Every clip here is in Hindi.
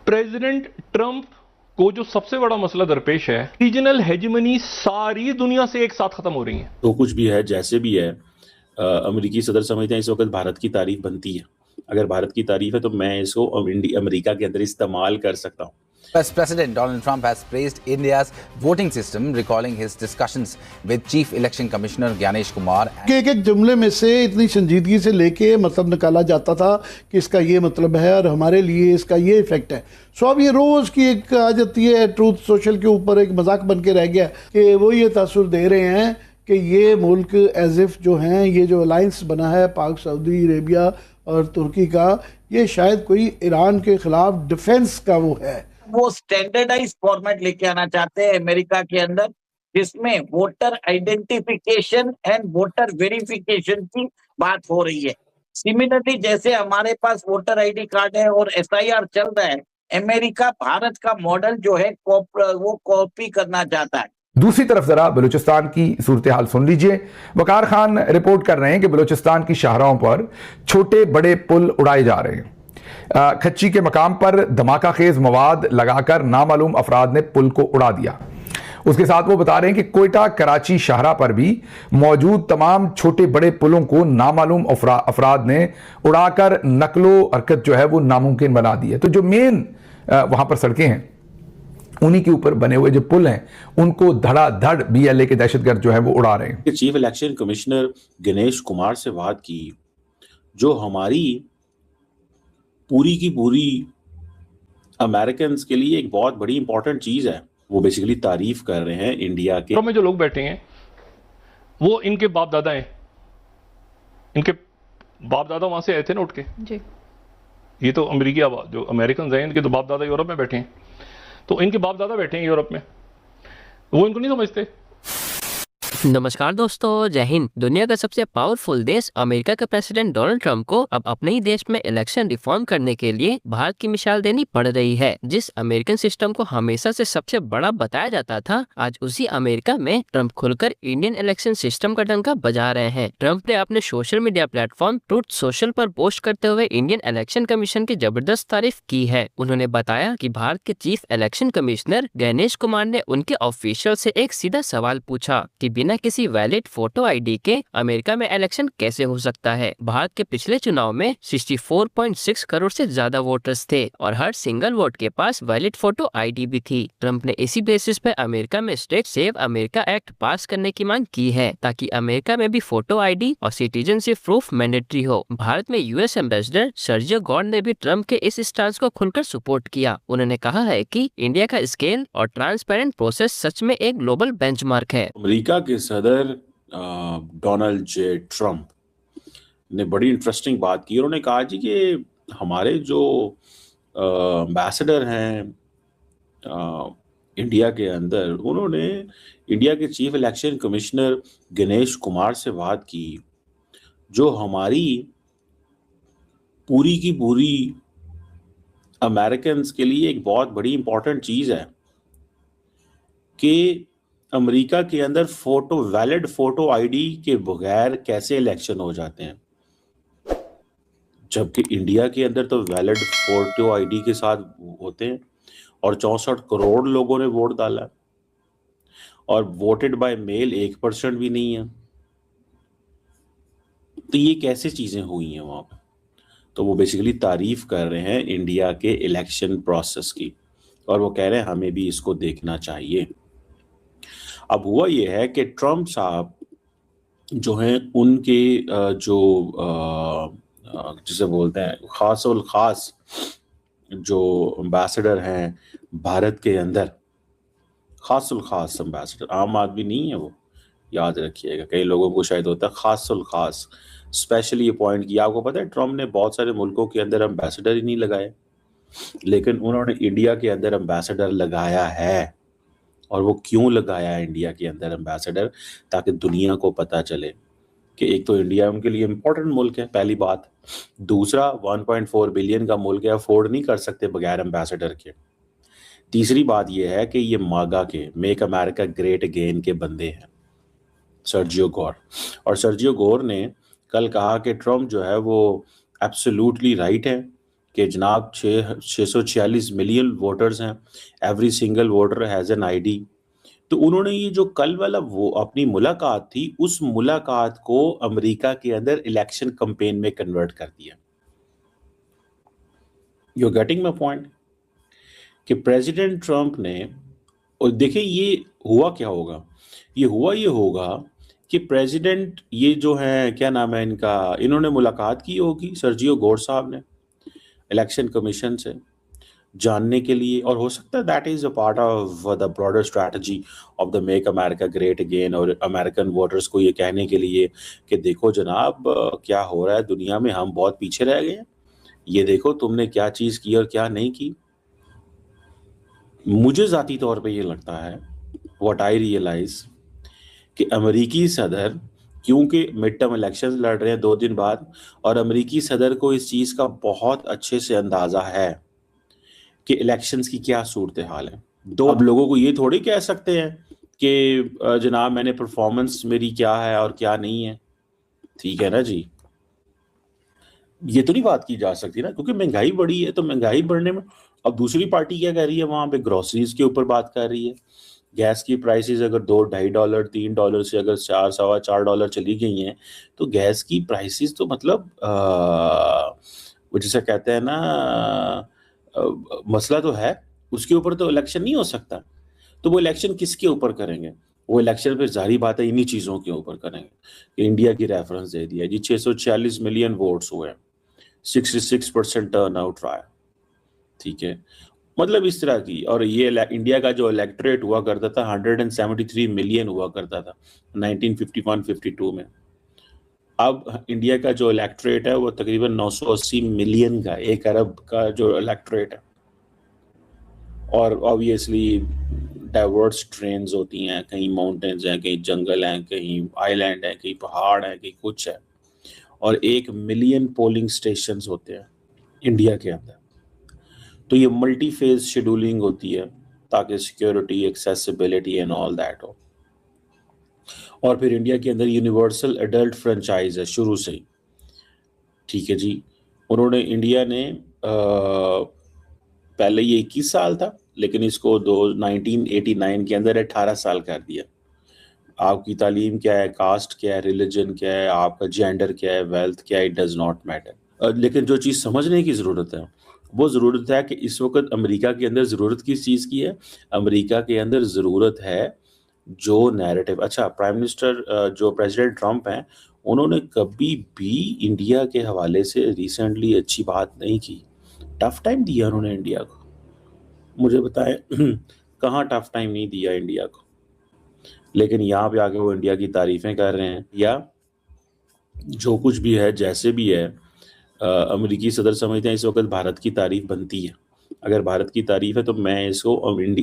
प्रेसिडेंट ट्रंप को जो सबसे बड़ा मसला दरपेश है, रीजनल हेजिमनी सारी दुनिया से एक साथ खत्म हो रही है। तो कुछ भी है, जैसे भी है, अमेरिकी सदर समझते हैं इस वक्त भारत की तारीफ बनती है। अगर भारत की तारीफ है तो मैं इसको अमेरिका के अंदर इस्तेमाल कर सकता हूँ। US President Donald Trump has praised India's voting system, recalling his discussions with Chief Election Commissioner Gyanesh Kumar. एक एक जुमले में से इतनी संजीदगी से लेके मतलब निकाला जाता था कि इसका ये मतलब है और हमारे लिए इसका ये इफेक्ट है। सो अब ये रोज की एक आ जाती है ट्रूथ सोशल के ऊपर एक मजाक बन के रह गया कि वो ये तासुर दे रहे हैं कि ये मुल्क एज इफ जो हैं, ये जो अलायंस बना है पाक सऊदी अरेबिया और तुर्की का, ये शायद कोई ईरान के खिलाफ डिफेंस का वो है। वो स्टैंडर्डाइज फॉर्मेट लेके आना चाहते हैं अमेरिका के अंदर, जिसमें voter identification and voter verification की बात हो रही है। सिमिलरली जैसे हमारे पास वोटर आईडी कार्ड है और एसआईआर चल रहा है, अमेरिका भारत का मॉडल जो है वो कॉपी करना चाहता है। दूसरी तरफ जरा बलूचिस्तान की सूरत हाल सुन लीजिए। वकार खान रिपोर्ट कर रहे हैं कि बलूचिस्तान की शाहराहों पर छोटे बड़े पुल उड़ाए जा रहे हैं। खच्ची के मकाम पर धमाका खेज मवाद लगाकर नामालूम अफराद ने पुल को उड़ा दिया। उसके साथ वो बता रहे हैं कि कोयटा कराची शाहरा पर भी मौजूद तमाम छोटे बड़े पुलों को नामालूम अफराद ने उड़ाकर नकलो हरकत जो है वो नामुमकिन बना दी है। तो जो मेन वहां पर सड़कें हैं, उन्हीं के ऊपर बने हुए जो पुल हैं, उनको धड़ाधड़ बीएलए के दहशतगर्द जो है वो उड़ा रहे हैं। Chief election commissioner Ganesh Kumar से बात की, जो हमारी पूरी की पूरी अमेरिकन के लिए एक बहुत बड़ी इंपॉर्टेंट चीज है। वो बेसिकली तारीफ कर रहे हैं इंडिया के। में जो लोग बैठे हैं वो इनके बाप दादा हैं, इनके बाप दादा वहां से आए थे ना उठ के जी। ये तो अमेरिकी जो अमेरिकन हैं, इनके तो बाप दादा यूरोप में बैठे हैं, तो इनके बाप दादा बैठे हैं यूरोप में, वो इनको नहीं समझते। नमस्कार दोस्तों, जय हिंद। दुनिया का सबसे पावरफुल देश अमेरिका के प्रेसिडेंट डोनाल्ड ट्रंप को अब अपने ही देश में इलेक्शन रिफॉर्म करने के लिए भारत की मिसाल देनी पड़ रही है। जिस अमेरिकन सिस्टम को हमेशा से सबसे बड़ा बताया जाता था, आज उसी अमेरिका में ट्रंप खुलकर इंडियन इलेक्शन सिस्टम का डंका बजा रहे हैं। ट्रंप ने अपने social media platform truth social पर पोस्ट करते हुए इंडियन इलेक्शन कमीशन की जबरदस्त तारीफ की है। उन्होंने बताया कि भारत के chief election commissioner Ganesh Kumar ने उनके ऑफिशियल से एक सीधा सवाल पूछा कि बिना किसी वैलिड फोटो आईडी के अमेरिका में इलेक्शन कैसे हो सकता है। भारत के पिछले चुनाव में 64.6 करोड़ से ज्यादा वोटर्स थे और हर सिंगल वोट के पास वैलिड फोटो आईडी भी थी। ट्रंप ने इसी बेसिस पर अमेरिका में स्टेट सेव अमेरिका एक्ट पास करने की मांग की है, ताकि अमेरिका में भी फोटो आईडी और सिटीजनशिप प्रूफ मैंडेटरी हो। भारत में यूएस एम्बेसडर सर्जियो गॉड ने भी ट्रंप के इस स्टांस को खुलकर सपोर्ट किया। उन्होंने कहा है कि इंडिया का स्केल और ट्रांसपेरेंट प्रोसेस सच में एक ग्लोबल बेंचमार्क है। अमेरिका के सदर डोनाल्ड जे ट्रंप ने बड़ी इंटरेस्टिंग बात की। उन्होंने कहा जी कि हमारे जो एम्बेसडर हैं इंडिया के अंदर, उन्होंने इंडिया के chief election commissioner Ganesh Kumar से बात की, जो हमारी पूरी की पूरी अमेरिकन के लिए एक बहुत बड़ी इंपॉर्टेंट चीज है कि अमेरिका के अंदर वैलिड फोटो आईडी के बगैर कैसे इलेक्शन हो जाते हैं, जबकि इंडिया के अंदर तो वैलिड फोटो आईडी के साथ होते हैं और 64 करोड़ लोगों ने वोट डाला और वोटेड बाय मेल 1% भी नहीं है। तो ये कैसे चीजें हुई हैं वहां पर? तो वो बेसिकली तारीफ कर रहे हैं इंडिया के इलेक्शन प्रोसेस की और वो कह रहे हैं हमें भी इसको देखना चाहिए। अब हुआ ये है कि ट्रंप साहब जो हैं, उनके जो जिसे बोलते हैं खासुल खास जो एम्बेसडर हैं भारत के अंदर, खासुल खास एम्बेसडर, आम आदमी नहीं है वो, याद रखिएगा। कई लोगों को शायद होता है खासुल खास, स्पेशली अपॉइंट किया। आपको पता है ट्रंप ने बहुत सारे मुल्कों के अंदर एम्बेसडर ही नहीं लगाए, लेकिन उन्होंने इंडिया के अंदर एम्बेसडर लगाया है। और वो क्यों लगाया है इंडिया के अंदर एम्बेसडर? ताकि दुनिया को पता चले कि एक तो इंडिया उनके लिए इम्पोर्टेंट मुल्क है, पहली बात। दूसरा, 1.4 बिलियन का मुल्क है, अफोर्ड नहीं कर सकते बगैर एम्बेसडर के। तीसरी बात यह है कि ये मागा के मेक अमेरिका ग्रेट अगेन के बंदे हैं, सर्जियो गोर। और सर्जियो गोर ने कल कहा कि ट्रंप जो है वो एब्सोल्युटली राइट है कि जनाब 646 मिलियन वोटर्स हैं, every single voter has an ID. तो उन्होंने ये जो कल वाला वो अपनी मुलाकात थी, उस मुलाकात को अमेरिका के अंदर इलेक्शन कैंपेन में कन्वर्ट कर दिया। You getting my point? कि प्रेसिडेंट ट्रंप ने, और देखिए ये हुआ क्या होगा, ये होगा कि प्रेसिडेंट ये जो है, क्या नाम है इनका, इन्होंने मुलाकात की होगी सर्जियो गोर साहब ने इलेक्शन कमीशन से जानने के लिए, और हो सकता है that is a part of the broader strategy of the make America great again, और अमेरिकन वोटर्स को ये कहने के लिए कि देखो जनाब क्या हो रहा है दुनिया में, हम बहुत पीछे रह गए हैं, ये देखो तुमने क्या चीज़ की और क्या नहीं की। मुझे ज़ाती तौर पे ये लगता है, व्हाट आई रियलाइज, कि अमेरिकी सदर, क्योंकि मिड टर्म इलेक्शन लड़ रहे हैं 2 दिन बाद, और अमेरिकी सदर को इस चीज़ का बहुत अच्छे से अंदाज़ा है कि इलेक्शंस की क्या सूरत हाल है। अब लोगों को ये थोड़ी कह सकते हैं कि जनाब मैंने परफॉर्मेंस मेरी क्या है और क्या नहीं है, ठीक है ना जी, ये तो नहीं बात की जा सकती ना, क्योंकि महंगाई बढ़ी है। तो महंगाई बढ़ने में अब दूसरी पार्टी क्या कह रही है, वहां पे ग्रोसरीज के ऊपर बात कर रही है। गैस की प्राइसेस अगर $2-2.5 $3 से अगर $4-4.25 चली गई हैं, तो गैस की प्राइसेस तो मतलब वो जिसे कहते हैं ना, मसला तो है, उसके ऊपर तो इलेक्शन नहीं हो सकता। तो वो इलेक्शन किसके ऊपर करेंगे? वो इलेक्शन फिर जारी बात है इन्हीं चीज़ों के ऊपर करेंगे। इंडिया की रेफरेंस दे दिया जी, 646 मिलियन वोट्स हुए, 66% टर्न आउट रहा है, ठीक है, मतलब इस तरह की। और ये इंडिया का जो इलेक्टोरेट हुआ करता था 173 मिलियन हुआ करता था 1951-52 में। अब इंडिया का जो इलेक्टोरेट है वो तकरीबन 980 मिलियन का, 1 अरब का जो इलेक्टोरेट है। और ऑब्वियसली डाइवर्स ट्रेन्स होती हैं, कहीं माउंटेन्स हैं, कहीं जंगल हैं, कहीं आइलैंड है, कहीं पहाड़ है, कहीं कुछ है, और 1 मिलियन पोलिंग स्टेशंस होते हैं इंडिया के अंदर। तो ये मल्टी फेज शेड्यूलिंग होती है ताकि security, accessibility and all that हो। और फिर इंडिया के अंदर यूनिवर्सल एडल्ट फ्रेंचाइज है शुरू से ही, ठीक है जी। उन्होंने, इंडिया ने पहले ये 21 साल था, लेकिन इसको 1989 के अंदर 18 साल कर दिया। आपकी तालीम क्या है, कास्ट क्या है, रिलीजन क्या है, आपका जेंडर क्या है, वेल्थ क्या है, इट डज नॉट मैटर। लेकिन जो चीज़ समझने की ज़रूरत है, वो ज़रूरत है कि इस वक्त अमेरिका के अंदर ज़रूरत किस चीज़ की है? अमेरिका के अंदर ज़रूरत है जो नैरेटिव। अच्छा, प्राइम मिनिस्टर जो प्रेसिडेंट ट्रंप हैं, उन्होंने कभी भी इंडिया के हवाले से रिसेंटली अच्छी बात नहीं की। टफ टाइम दिया उन्होंने इंडिया को, मुझे बताएं कहाँ टफ टाइम नहीं दिया इंडिया को। लेकिन यहाँ पे आके वो इंडिया की तारीफ़ें कर रहे हैं, या जो कुछ भी है, जैसे भी है, अमेरिकी सदर समझते हैं इस वक्त भारत की तारीफ बनती है। अगर भारत की तारीफ है तो मैं इसको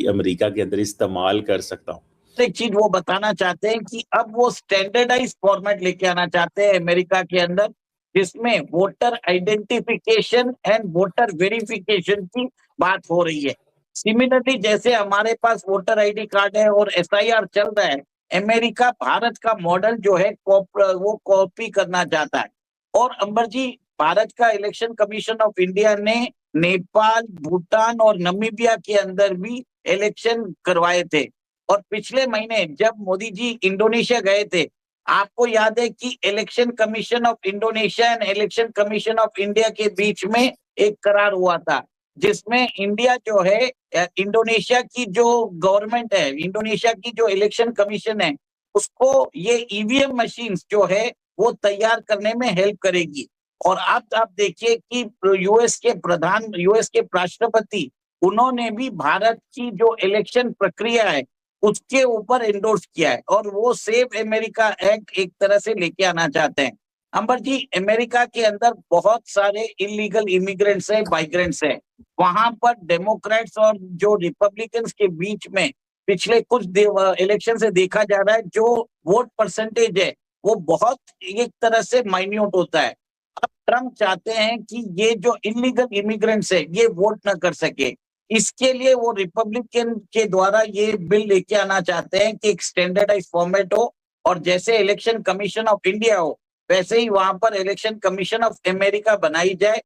अमेरिका के अंदर इस्तेमाल कर सकता हूँ। एक चीज वो बताना चाहते हैं कि अब वो स्टैंडर्डाइज फॉर्मेट लेके आना चाहते हैं अमेरिका के अंदर, जिसमें voter identification and voter verification की बात हो रही है। सिमिलरली जैसे हमारे पास वोटर आईडी कार्ड है और SIR चल रहा है, अमेरिका भारत का मॉडल जो है वो कॉपी करना चाहता है। और अंबर जी, भारत का इलेक्शन कमीशन ऑफ इंडिया ने नेपाल, भूटान और नामीबिया के अंदर भी इलेक्शन करवाए थे। और पिछले महीने जब मोदी जी इंडोनेशिया गए थे, आपको याद है कि election commission of Indonesia and election commission of India के बीच में एक करार हुआ था, जिसमें इंडिया जो है, इंडोनेशिया की जो गवर्नमेंट है, इंडोनेशिया की जो इलेक्शन कमीशन है, उसको ये EVM मशीन्स जो है वो तैयार करने में हेल्प करेगी। और अब आप देखिए कि यूएस के राष्ट्रपति, उन्होंने भी भारत की जो इलेक्शन प्रक्रिया है उसके ऊपर एंडोर्स किया है, और वो सेव अमेरिका एक्ट एक तरह से लेके आना चाहते हैं। अंबर जी, अमेरिका के अंदर बहुत सारे इलीगल इमिग्रेंट्स है, माइग्रेंट्स है। वहां पर डेमोक्रेट्स और जो रिपब्लिकन्स के बीच में पिछले कुछ इलेक्शन से देखा जा रहा है, जो वोट परसेंटेज है वो बहुत एक तरह से माइन्यूट होता है। अब ट्रम्प चाहते हैं कि ये जो इलीगल इमिग्रेंट्स है ये वोट ना कर सके, इसके लिए वो रिपब्लिकन के द्वारा ये बिल लेके आना चाहते हैं कि एक स्टैंडर्डाइज फॉर्मेट हो, और जैसे इलेक्शन कमीशन ऑफ इंडिया हो वैसे ही वहां पर इलेक्शन कमीशन ऑफ अमेरिका बनाई जाए,